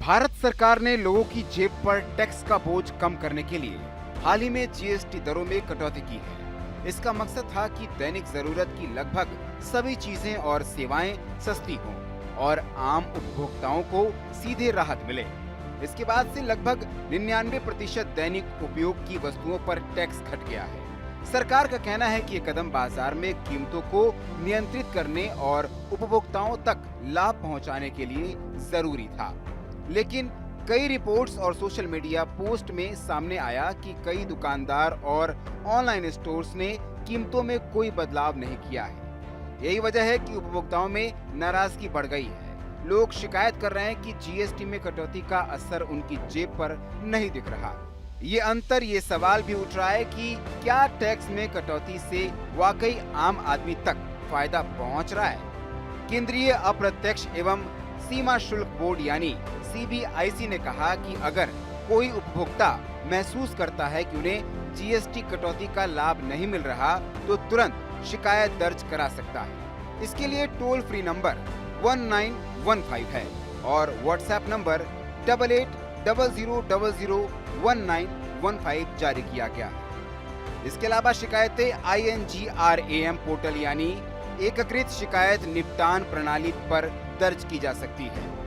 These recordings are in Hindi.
भारत सरकार ने लोगों की जेब पर टैक्स का बोझ कम करने के लिए हाल ही में जीएसटी दरों में कटौती की है। इसका मकसद था कि दैनिक जरूरत की लगभग सभी चीजें और सेवाएं सस्ती हों और आम उपभोक्ताओं को सीधे राहत मिले। इसके बाद से लगभग 99% दैनिक उपयोग की वस्तुओं पर टैक्स घट गया है। सरकार का कहना है कि ये कदम बाजार में कीमतों को नियंत्रित करने और उपभोक्ताओं तक लाभ पहुंचाने के लिए जरूरी था। लेकिन कई रिपोर्ट्स और सोशल मीडिया पोस्ट में सामने आया कि कई दुकानदार और ऑनलाइन स्टोर्स ने कीमतों में कोई बदलाव नहीं किया है। यही वजह है कि उपभोक्ताओं में नाराजगी बढ़ गई है। लोग शिकायत कर रहे हैं कि जीएसटी में कटौती का असर उनकी जेब पर नहीं दिख रहा। ये सवाल भी उठ रहा है कि क्या टैक्स में कटौती से वाकई आम आदमी तक फायदा पहुंच रहा है? केंद्रीय अप्रत्यक्ष एवं सीमा शुल्क बोर्ड यानी सीबीआईसी ने कहा कि अगर कोई उपभोक्ता महसूस करता है कि उन्हें जीएसटी कटौती का लाभ नहीं मिल रहा तो तुरंत शिकायत दर्ज करा सकता है। इसके लिए टोल फ्री नंबर 1915 है और व्हाट्सएप नंबर 8800001915 जारी किया गया है। इसके अलावा शिकायतें INGRAM पोर्टल यानी एकीकृत शिकायत निपटान प्रणाली पर दर्ज की जा सकती है।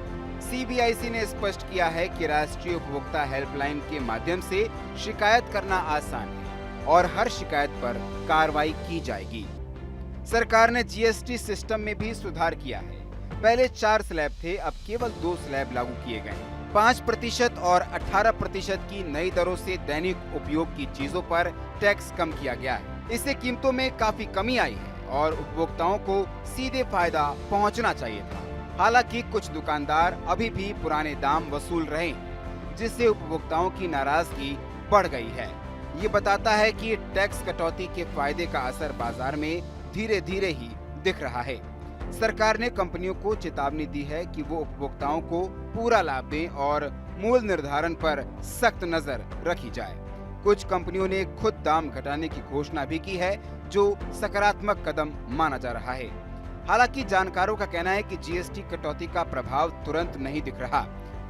सीबीआईसी ने स्पष्ट किया है कि राष्ट्रीय उपभोक्ता हेल्पलाइन के माध्यम से शिकायत करना आसान है और हर शिकायत पर कार्रवाई की जाएगी। सरकार ने जीएसटी सिस्टम में भी सुधार किया है। पहले 4 स्लैब थे, अब केवल 2 स्लैब लागू किए गए हैं। 5% और 18% की नई दरों से दैनिक उपयोग की चीजों पर टैक्स कम किया गया है। इससे कीमतों में काफी कमी आई है और उपभोक्ताओं को सीधे फायदा पहुंचना चाहिए था। हालांकि कुछ दुकानदार अभी भी पुराने दाम वसूल रहे हैं, जिससे उपभोक्ताओं की नाराजगी बढ़ गई है। ये बताता है कि टैक्स कटौती के फायदे का असर बाजार में धीरे धीरे ही दिख रहा है। सरकार ने कंपनियों को चेतावनी दी है कि वो उपभोक्ताओं को पूरा लाभ दें और मूल्य निर्धारण पर सख्त नजर रखी जाए। कुछ कंपनियों ने खुद दाम घटाने की घोषणा भी की है, जो सकारात्मक कदम माना जा रहा है। हालांकि जानकारों का कहना है कि जीएसटी कटौती का प्रभाव तुरंत नहीं दिख रहा।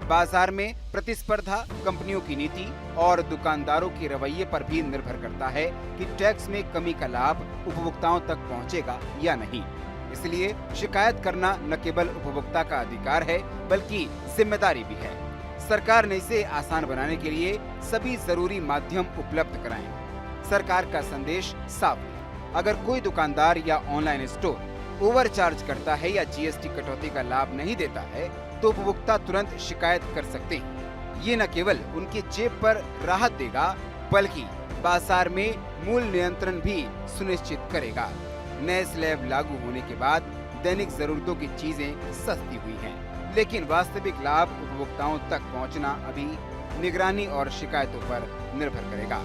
बाजार में प्रतिस्पर्धा, कंपनियों की नीति और दुकानदारों के रवैये पर भी निर्भर करता है कि टैक्स में कमी का लाभ उपभोक्ताओं तक पहुंचेगा या नहीं। इसलिए शिकायत करना न केवल उपभोक्ता का अधिकार है बल्कि जिम्मेदारी भी है। सरकार ने इसे आसान बनाने के लिए सभी जरूरी माध्यम उपलब्ध कराए। सरकार का संदेश साफ है, अगर कोई दुकानदार या ऑनलाइन स्टोर ओवर चार्ज करता है या जीएसटी कटौती का लाभ नहीं देता है तो उपभोक्ता तुरंत शिकायत कर सकते हैं। ये न केवल उनकी जेब पर राहत देगा बल्कि बाजार में मूल्य नियंत्रण भी सुनिश्चित करेगा। नए स्लैब लागू होने के बाद दैनिक जरूरतों की चीजें सस्ती हुई हैं, लेकिन वास्तविक लाभ उपभोक्ताओं तक पहुंचना अभी निगरानी और शिकायतों पर निर्भर करेगा।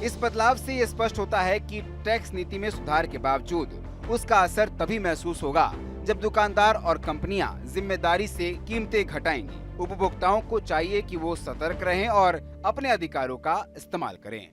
इस बदलाव से ये स्पष्ट होता है कि टैक्स नीति में सुधार के बावजूद उसका असर तभी महसूस होगा जब दुकानदार और कंपनियां जिम्मेदारी से कीमतें घटाएंगी। उपभोक्ताओं को चाहिए कि वो सतर्क रहें और अपने अधिकारों का इस्तेमाल करें।